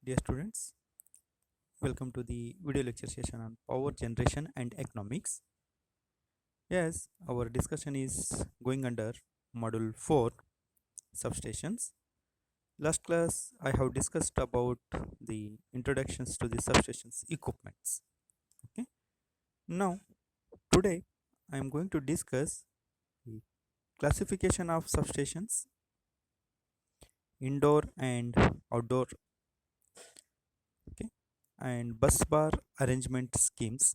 Dear students, welcome to the video lecture session on power generation and economics. Yes, our discussion is going under module 4 substations. Last class I have discussed about the introductions to the substations equipments. Okay. Now today I am going to discuss the classification of substations, indoor and outdoor, okay, and bus bar arrangement schemes,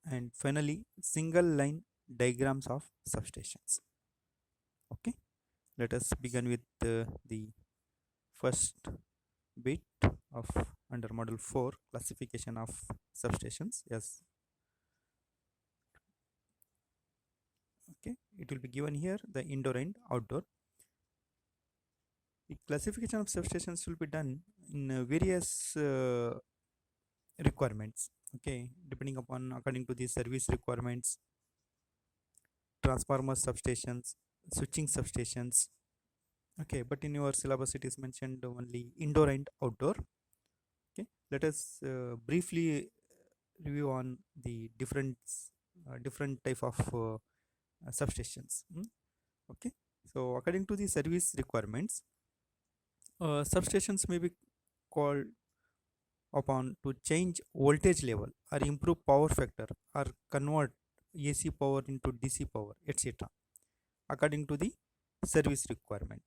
and finally single line diagrams of substations. Okay, let us begin with the first bit of under module 4 classification of substations. Yes, okay, it will be given here the indoor and outdoor. The classification of substations will be done in various requirements, okay, depending upon according to the service requirements, transformer substations, switching substations. Okay, but in your syllabus it is mentioned only indoor and outdoor. Okay, let us briefly review on the different type of substations. Okay, so according to the service requirements, substations may be called upon to change voltage level or improve power factor or convert AC power into DC power, etc. according to the service requirement.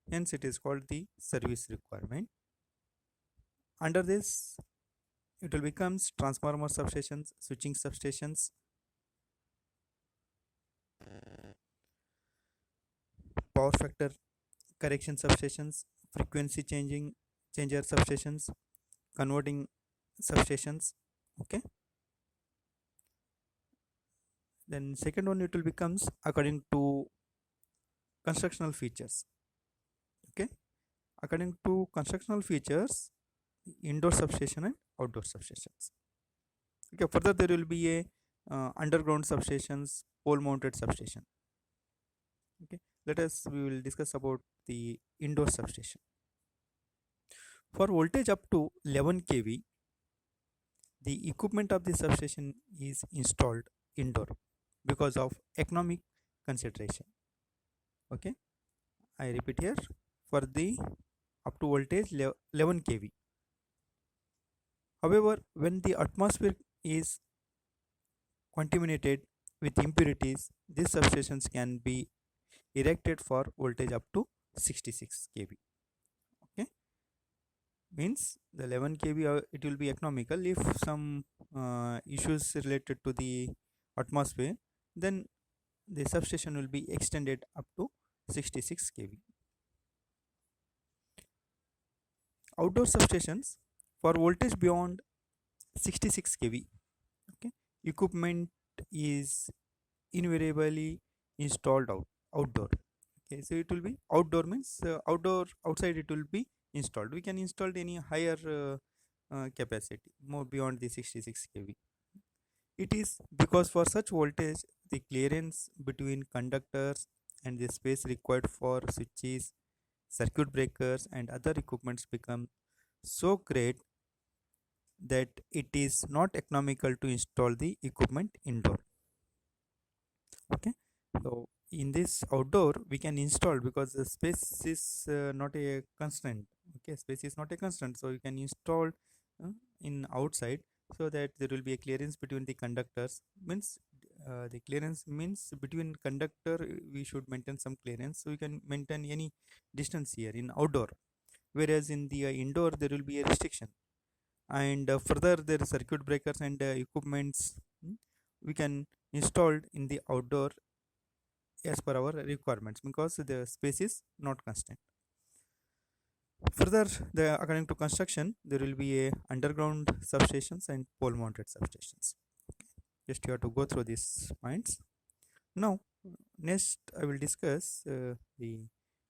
Hence, it is called the service requirement. Under this, it will becomes transformer substations, switching substations, power factor correction substations, frequency changing changer substations, converting substations. Okay, then second one, it will becomes according to constructional features. Okay, according to constructional features, indoor substation and outdoor substations. Okay, further there will be a underground substations, pole mounted substation. Okay, let us we will discuss about the indoor substation. For voltage up to 11 kV, the equipment of the substation is installed indoor because of economic consideration. Okay, I repeat here, for the up to voltage 11 kV. However, when the atmosphere is contaminated with impurities, these substations can be erected for voltage up to 66 kV. Okay, means the 11 kV it will be economical. If some issues related to the atmosphere, then the substation will be extended up to 66 kV. Outdoor substations for voltage beyond 66 kV, okay, equipment is invariably installed outdoor. Okay, so it will be outdoor means outdoor outside it will be installed. We can install any higher capacity more beyond the 66 kV. It is because for such voltage the clearance between conductors and the space required for switches, circuit breakers and other equipments become so great that it is not economical to install the equipment indoor. Okay, so in this outdoor we can install because the space is not a constant. Okay, space is not a constant, so you can install in outside, so that there will be a clearance between the conductors. Means the clearance means between conductor we should maintain some clearance, so we can maintain any distance here in outdoor, whereas in the indoor there will be a restriction. And further there are circuit breakers and equipments, we can installed in the outdoor as per our requirements because the space is not constant. Further, according to construction, there will be a underground substations and pole mounted substations. Just you have to go through these points. Now, next I will discuss the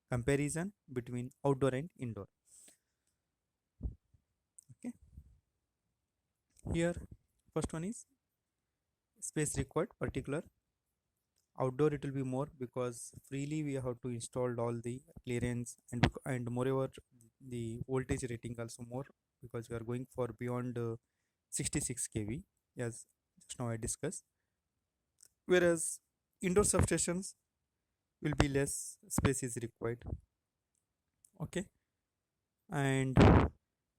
comparison between outdoor and indoor. Okay, here first one is space required particular. Outdoor it will be more because freely we have to install all the clearance, and moreover the voltage rating also more, because we are going for beyond 66 kV, as just now I discussed. Whereas indoor substations will be less space is required. Okay, and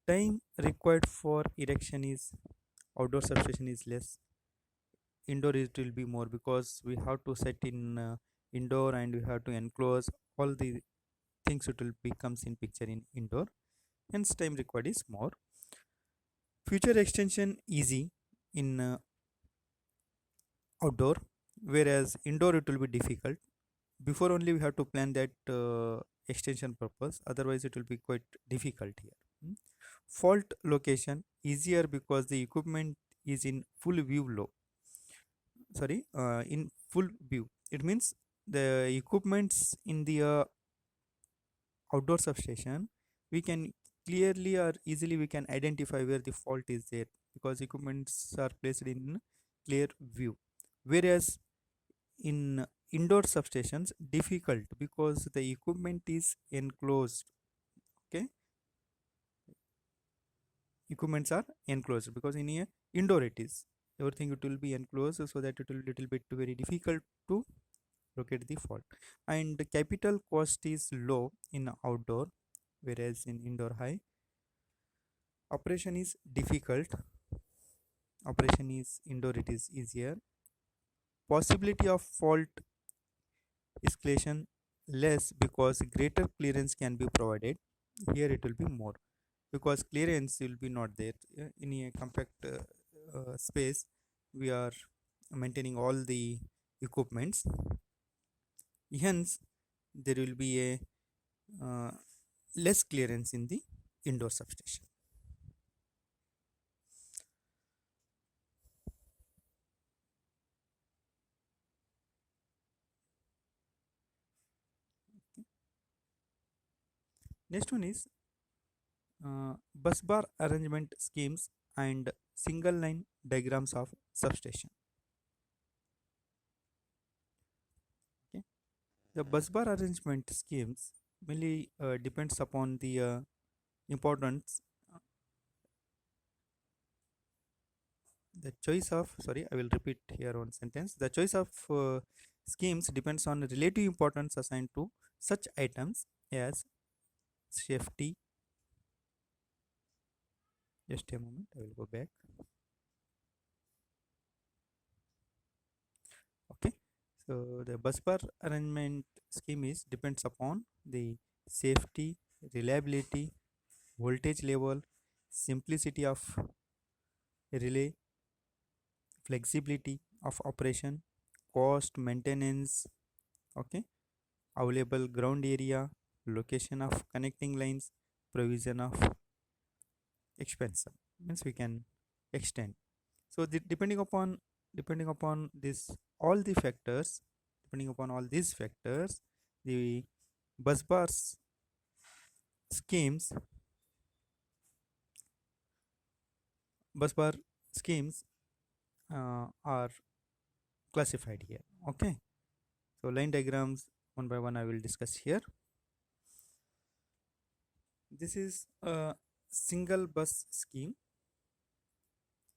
time required for erection is outdoor substation is less. Indoor it will be more, because we have to set in indoor, and we have to enclose all the things. It will becomes in picture in indoor, hence time required is more. Future extension easy in outdoor, whereas indoor it will be difficult. Before only we have to plan that extension purpose, otherwise it will be quite difficult here. Hmm. Fault location easier, because the equipment is in full view low, sorry, in full view. It means the equipments in the outdoor substation, we can clearly or easily we can identify where the fault is there, because equipments are placed in clear view. Whereas in indoor substations difficult, because the equipment is enclosed. Okay, equipments are enclosed, because in a indoor it is everything, it will be enclosed, so that it will little bit very difficult to locate the fault. And the capital cost is low in outdoor, whereas in indoor high. Operation is difficult, operation is indoor it is easier. Possibility of fault escalation less, because greater clearance can be provided. Here it will be more, because clearance will be not there. In a compact space, we are maintaining all the equipments, hence there will be a uh, less clearance in the indoor substation. Next one is bus bar arrangement schemes and single line diagrams of substation. Okay. The bus bar arrangement schemes mainly depends upon the importance, the choice of, sorry, I will repeat here one sentence. The choice of schemes depends on relative importance assigned to such items as safety. Just a moment, I will go back. Okay, so the bus bar arrangement scheme is depends upon the safety, reliability, voltage level, simplicity of relay, flexibility of operation, cost, maintenance. Okay, available ground area, location of connecting lines, provision of expansion, means we can extend. So depending upon this all the factors, depending upon all these factors, the bus bars schemes, bus bar schemes are classified here. Okay, so line diagrams one by one I will discuss here. This is a single bus scheme,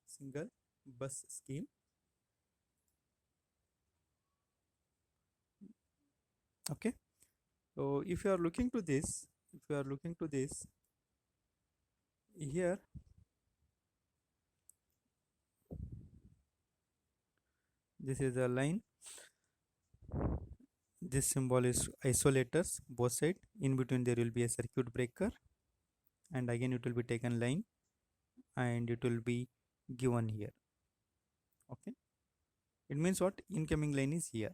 single bus scheme. Okay, so if you are looking to this, if you are looking to this here, this is a line, this symbol is isolators both side, in between there will be a circuit breaker, and again it will be taken line, and it will be given here. Okay, it means what, incoming line is here.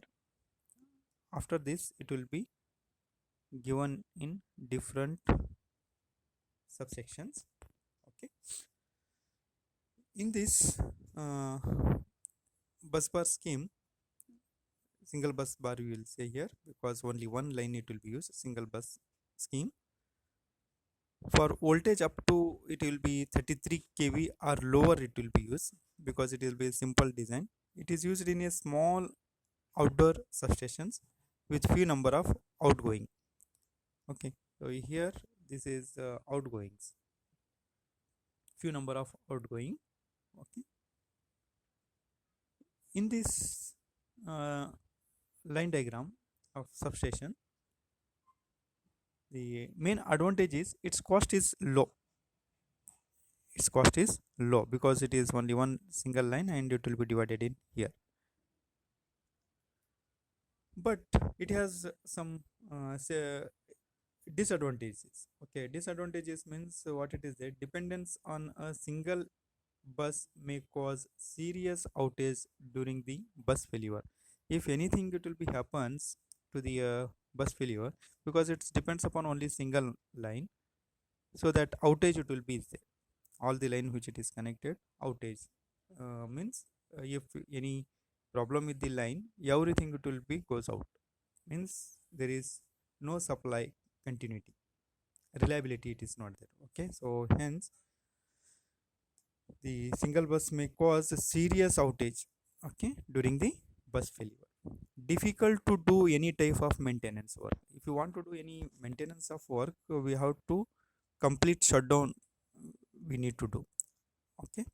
After this it will be given in different subsections. Okay, in this bus bar scheme, single bus bar we will say here, because only one line it will be used, single bus scheme. For voltage up to it will be 33 kV or lower it will be used, because it will be a simple design. It is used in a small outdoor substations with few number of outgoing. Okay, so here this is outgoings, few number of outgoing. Okay, in this uh, line diagram of substation, the main advantage is its cost is low. Its cost is low because it is only one single line and it will be divided in here. But it has some say disadvantages. Okay, disadvantages means what it is that dependence on a single bus may cause serious outage during the bus failure. If anything, it will be happens to the bus failure because it depends upon only single line, so that outage it will be there. All the line which it is connected, outage means if any problem with the line, everything it will be goes out, means there is no supply continuity, reliability it is not there. Okay, so hence the single bus may cause a serious outage, okay, during the bus failure. Difficult to do any type of maintenance work. If you want to do any maintenance of work, we have to complete shutdown, we need to do. Okay,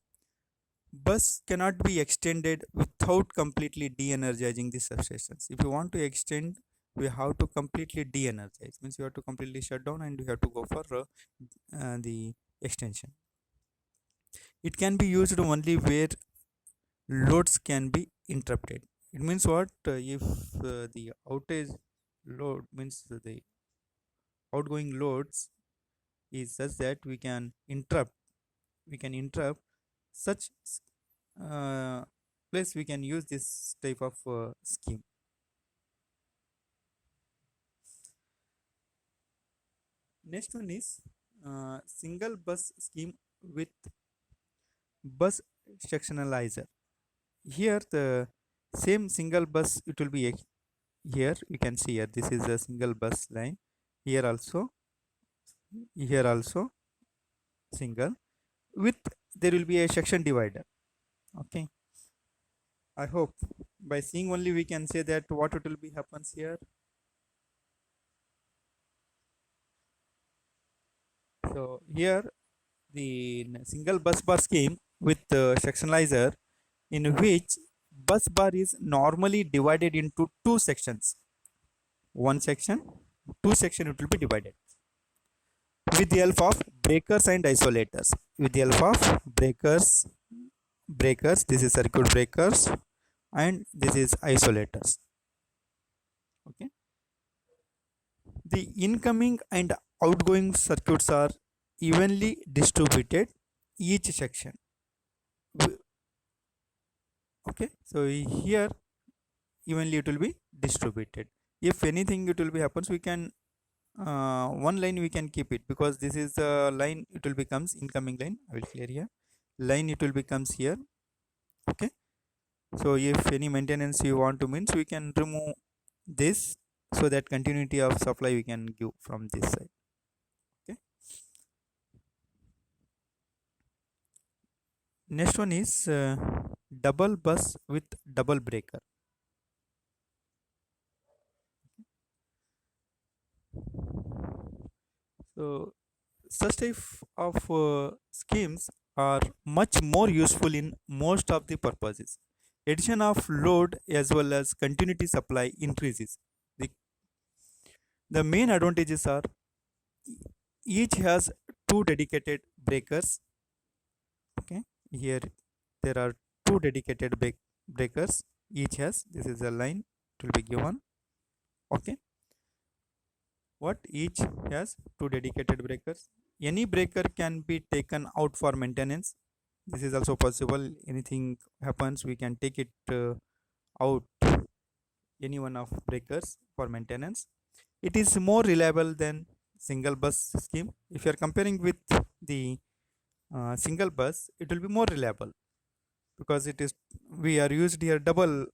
bus cannot be extended without completely de-energizing the substations. If you want to extend, we have to completely de-energize, means you have to completely shut down and you have to go for the extension. It can be used only where loads can be interrupted. It means what? If the outage load means the outgoing loads is such that we can interrupt such uh, place, we can use this type of scheme. Next one is single bus scheme with bus sectionalizer. Here the same single bus it will be here, you can see here this is a single bus line, here also, here also single, with there will be a section divider. Okay, I hope by seeing only we can say that what it will be happens here. So here the single bus bar scheme with sectionalizer, in which bus bar is normally divided into two sections. One section, two section it will be divided with the help of breakers and isolators. With the help of breakers, this is circuit breakers and this is isolators. Okay, the incoming and outgoing circuits are evenly distributed each section. Okay, so here evenly it will be distributed. If anything it will be happens, we can one line we can keep it, because this is the line it will becomes incoming line. I will clear here, line it will becomes here. Okay, so if any maintenance you want to means, we can remove this, so that continuity of supply we can give from this side. Okay, next one is double bus with double breaker. So such type of schemes are much more useful in most of the purposes. Addition of load as well as continuity supply increases. The, the main advantages are each has two dedicated breakers. Okay, here there are two dedicated breakers. Each has, this is a line, it will be given. Okay, what each has two dedicated breakers. Any breaker can be taken out for maintenance. This is also possible, anything happens we can take it out, any one of breakers for maintenance. It is more reliable than single bus scheme. If you are comparing with the single bus, it will be more reliable because it is, we are used here double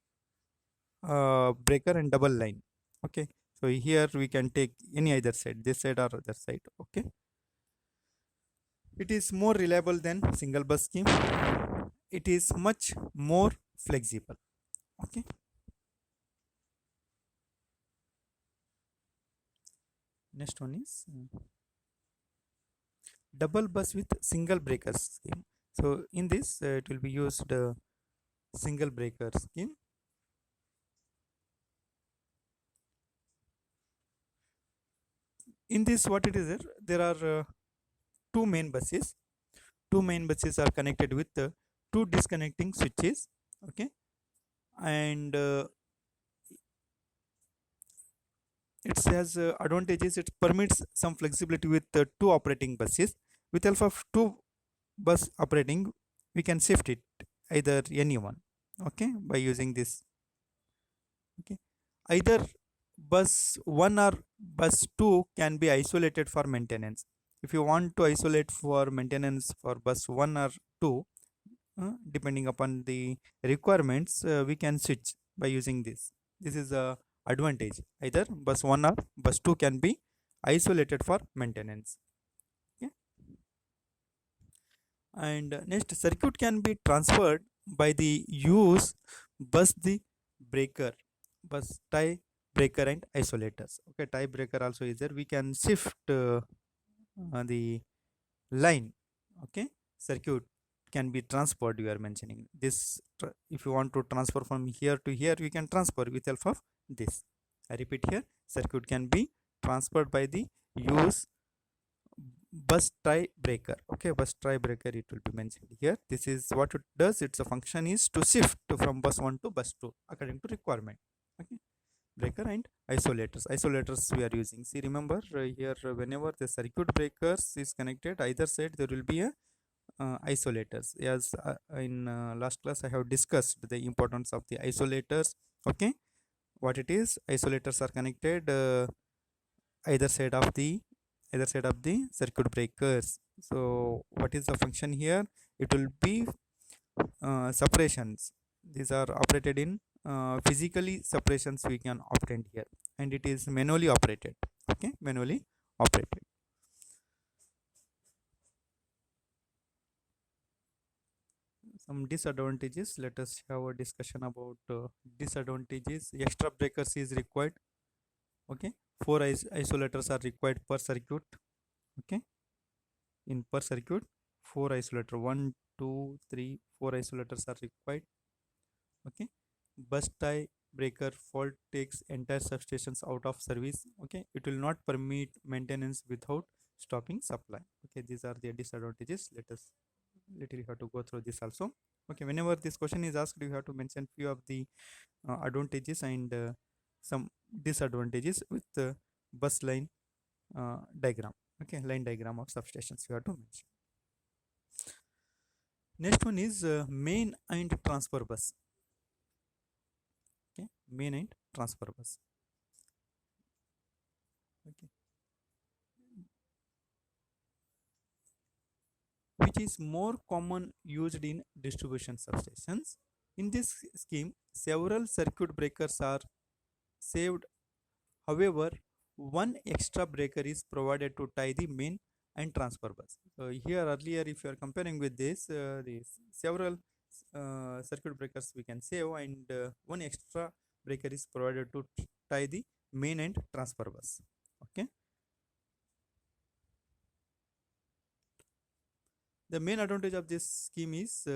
breaker and double line. Okay, so here we can take any either side, this side or other side. Okay, it is more reliable than single bus scheme. It is much more flexible. Okay, next one is double bus with single breaker scheme. So in this it will be used single breaker scheme. In this, what it is there are two main buses. Two main buses are connected with two disconnecting switches. Okay, and it has advantages. It permits some flexibility with two operating buses. With help of two bus operating, we can shift it either anyone. Okay, by using this. Okay, either bus 1 or bus 2 can be isolated for maintenance. If you want to isolate for maintenance for bus 1 or 2, depending upon the requirements, we can switch by using this. This is a advantage. Either bus 1 or bus 2 can be isolated for maintenance. Okay. And next, circuit can be transferred by the use bus the breaker, bus tie breaker and isolators. Okay, tie breaker also is there. We can shift the line. Okay, circuit can be transferred. You are mentioning this. If you want to transfer from here to here, we can transfer with help of this. I repeat here, circuit can be transferred by the use bus tie breaker. Okay, bus tie breaker, it will be mentioned here. This is what it does. Its a function is to shift from bus 1 to bus 2 according to requirement. Okay, breaker and isolators we are using. See, remember here, whenever the circuit breakers is connected, either side there will be a isolators. As in last class I have discussed the importance of the isolators. Okay, what it is, isolators are connected either side of the circuit breakers. So what is the function here? It will be separations. These are operated in physically separations we can obtain here, and it is manually operated. Okay, manually operated. Some disadvantages. Let us have a discussion about disadvantages. Extra breakers is required. Okay, four isolators are required per circuit. Okay, in per circuit, four isolator, 1 2 3 4 isolators are required. Okay, bus tie breaker fault takes entire substations out of service. Okay, it will not permit maintenance without stopping supply. Okay, these are the disadvantages. Let us literally have to go through this also. Okay, whenever this question is asked, you have to mention few of the advantages and some disadvantages with the bus line diagram. Okay, line diagram of substations you have to mention. Next one is main and transfer bus. Okay, main and transfer bus. Okay, which is more common used in distribution substations. In this scheme, several circuit breakers are saved. However, one extra breaker is provided to tie the main and transfer bus. So here earlier, if you are comparing with this, several circuit breakers we can save, and one extra breaker is provided to tie the main and transfer bus. Okay. The main advantage of this scheme is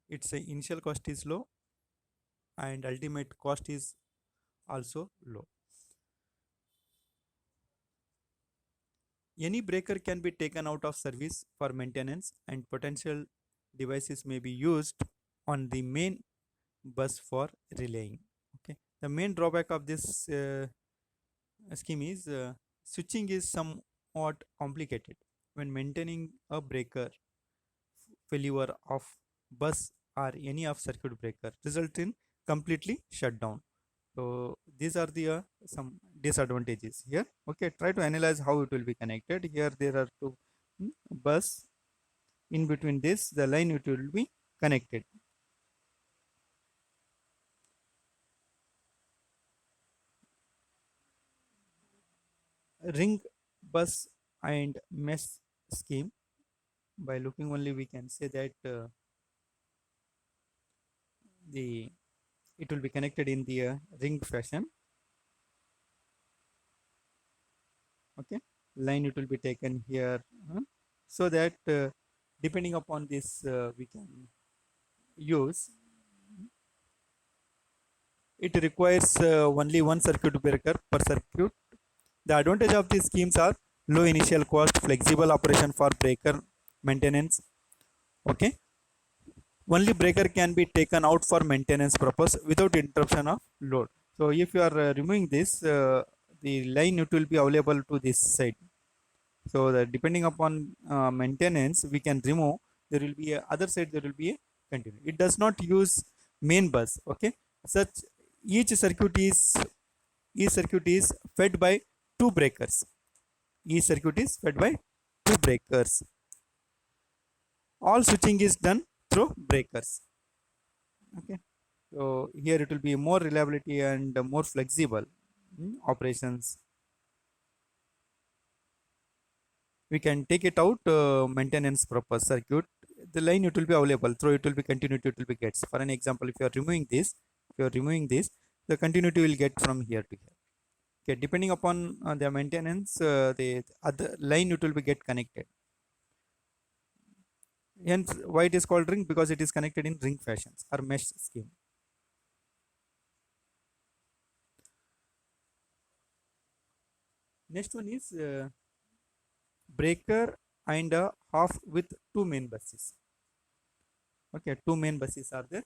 its initial cost is low and ultimate cost is also low. Any breaker can be taken out of service for maintenance, and potential devices may be used on the main bus for relaying. Okay, the main drawback of this scheme is switching is somewhat complicated when maintaining a breaker. Failure of bus or any of circuit breaker result in completely shutdown. So these are the some disadvantages here. Okay, try to analyze how it will be connected. Here there are two bus. In between this, the line it will be connected. Ring bus and mesh scheme. By looking only, we can say that the it will be connected in the ring fashion. Okay, line it will be taken here. so that depending upon this we can use. It requires only one circuit breaker per circuit. The advantage of these schemes are low initial cost, flexible operation for breaker maintenance. Okay, only breaker can be taken out for maintenance purpose without interruption of load. So if you are removing this, the line it will be available to this side. So that depending upon maintenance we can remove, there will be a other side, there will be a continue. It does not use main bus. Okay, such each circuit is fed by two breakers. Each circuit is fed by two breakers. All switching is done through breakers. Okay, so here it will be more reliability and more flexible operations. We can take it out maintenance purpose circuit. The line it will be available through, it will be continuity, it will be gets. For an example, if you are removing this, the continuity will get from here to here. Okay, depending upon the maintenance, the other line it will be get connected. Hence why it is called ring, because it is connected in ring fashions or mesh scheme. Next one is breaker and a half with two main buses. Okay, two main buses are there.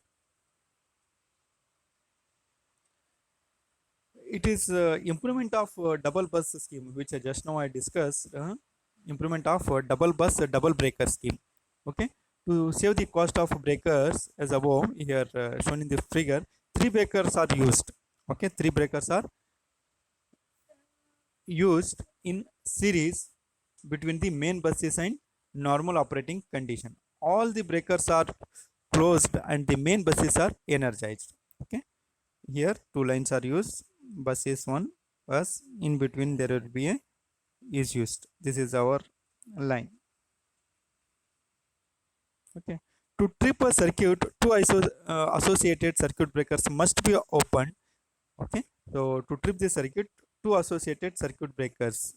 It is improvement of double bus scheme, which just now I discussed. Improvement of double bus double breaker scheme. Okay, to save the cost of breakers as above here shown in the figure, three breakers are used. Okay, three breakers are used in series between the main buses and normal operating condition. All the breakers are closed and the main buses are energized. Okay, here two lines are used. Bus is one bus, in between there will be a is used. This is our line. Okay, to trip a circuit, two associated circuit breakers must be opened. Okay, so to trip the circuit, two associated circuit breakers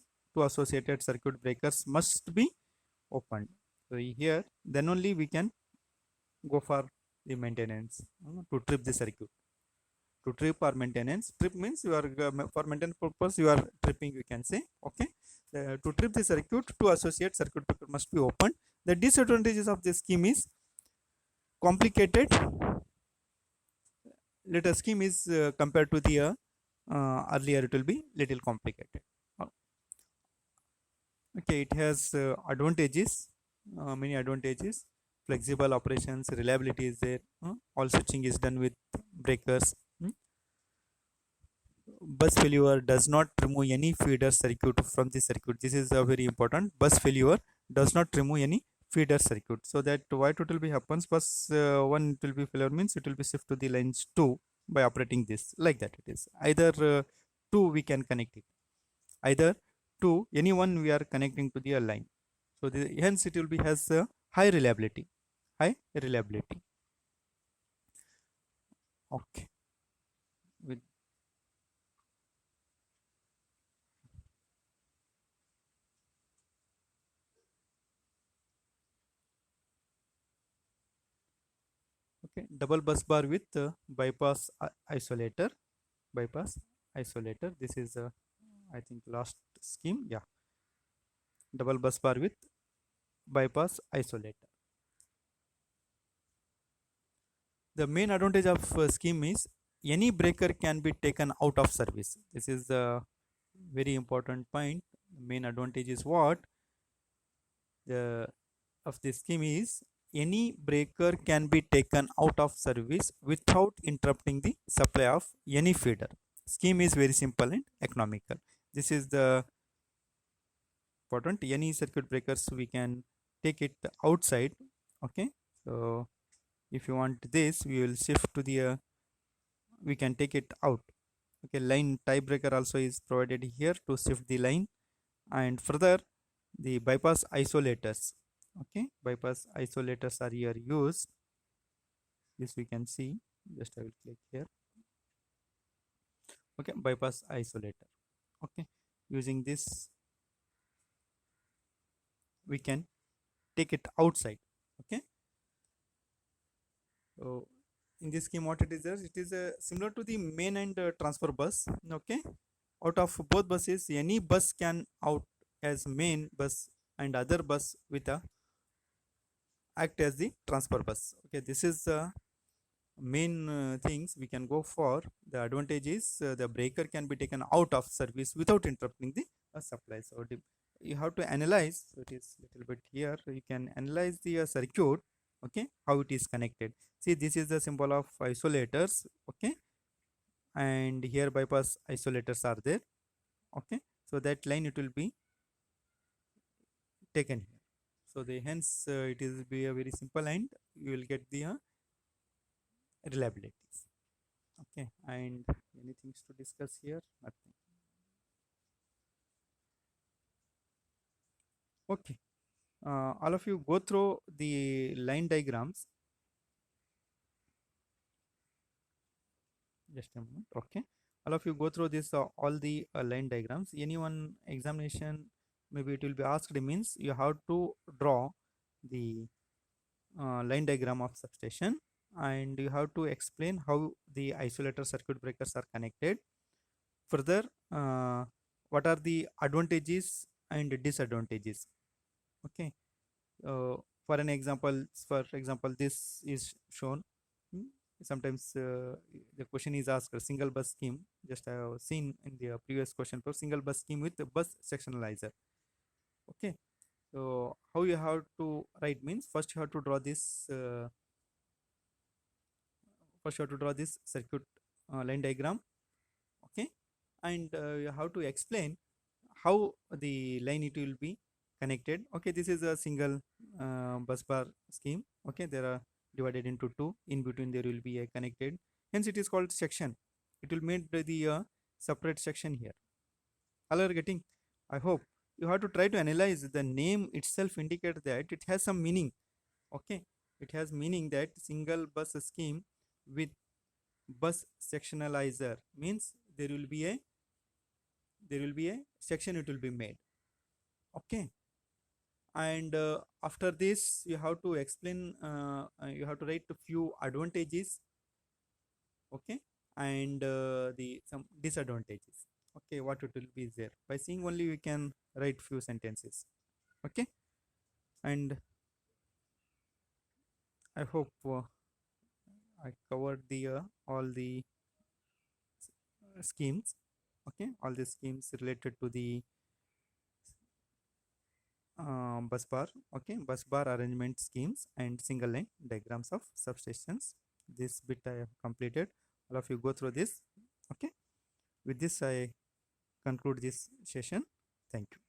must be opened. So here then only we can go for the maintenance to trip the circuit. To trip or maintenance, trip means you are for maintenance purpose you are tripping, you can say. Okay, to trip the circuit, two associate circuit breaker must be opened. The disadvantages of this scheme is complicated. Later scheme is compared to the earlier, it will be little complicated. Okay, it has advantages, many advantages. Flexible operations, reliability is there. All switching is done with breakers. Bus failure does not remove any feeder circuit from the circuit. This is very important. Bus failure does not remove any feeder circuit. So that what it will be happens, bus one it will be failure means it will be shift to the lines 2 by operating this like that. It is either two we can connect it, either two, any one we are connecting to the line. So hence it will be has high reliability. High reliability. Okay, with okay, double bus bar with bypass isolator. Bypass isolator, this is I think last scheme. Yeah, double bus bar with bypass isolator. The main advantage of scheme is any breaker can be taken out of service. This is the very important point. Main advantage is what the of this scheme is any breaker can be taken out of service without interrupting the supply of any feeder. Scheme is very simple and economical. This is the important. Any circuit breakers we can take it outside. Okay, so if you want this, we will shift to the we can take it out. Okay, line tie breaker also is provided here to shift the line. And further, the bypass isolators. Okay, bypass isolators are here used. This we can see. Just I will click here. Okay, bypass isolator. Okay, using this we can take it outside. Okay. So in this scheme, what it is there, it is similar to the main and transfer bus. Okay. Out of both buses, any bus can out as main bus and other bus with a act as the transfer bus. Okay, this is the main things we can go for. The advantage is the breaker can be taken out of service without interrupting the supply. So you have to analyze. So it is little bit here. You can analyze the circuit. Okay, how it is connected. See, this is the symbol of isolators. Okay, and here bypass isolators are there. Okay, so that line it will be taken here. So the hence it is be a very simple and you will get the reliabilities. Okay, and anything to discuss here? Nothing. Okay, all of you go through the line diagrams. Just a moment. Okay, all of you go through this all the line diagrams. Anyone examination maybe it will be asked means you have to draw the line diagram of substation and you have to explain how the isolator circuit breakers are connected. Further, what are the advantages and disadvantages? Okay, uh, for an example, this is shown. Hmm, sometimes the question is asked a single bus scheme. Just I have seen in the previous question for single bus scheme with the bus sectionalizer. Okay, so how you have to write means first you have to draw this circuit line diagram. Okay, and you have to explain how the line it will be connected. Okay, this is a single bus bar scheme. Okay, there are divided into two. In between there will be a connected, hence it is called section. It will make the separate section here. All are getting? I hope you have to try to analyze the name itself indicate that it has some meaning. Okay, it has meaning that single bus scheme with bus sectionalizer means there will be a section it will be made. Okay, and after this you have to explain you have to write a few advantages. Okay, and the some disadvantages. Okay, what it will be there, by seeing only we can write few sentences. Okay, and I hope I covered the all the schemes. Okay, all the schemes related to the bus bar. Okay, bus bar arrangement schemes and single line diagrams of substations. This bit I have completed. All of you go through this. Okay, with this I conclude this session. Thank you.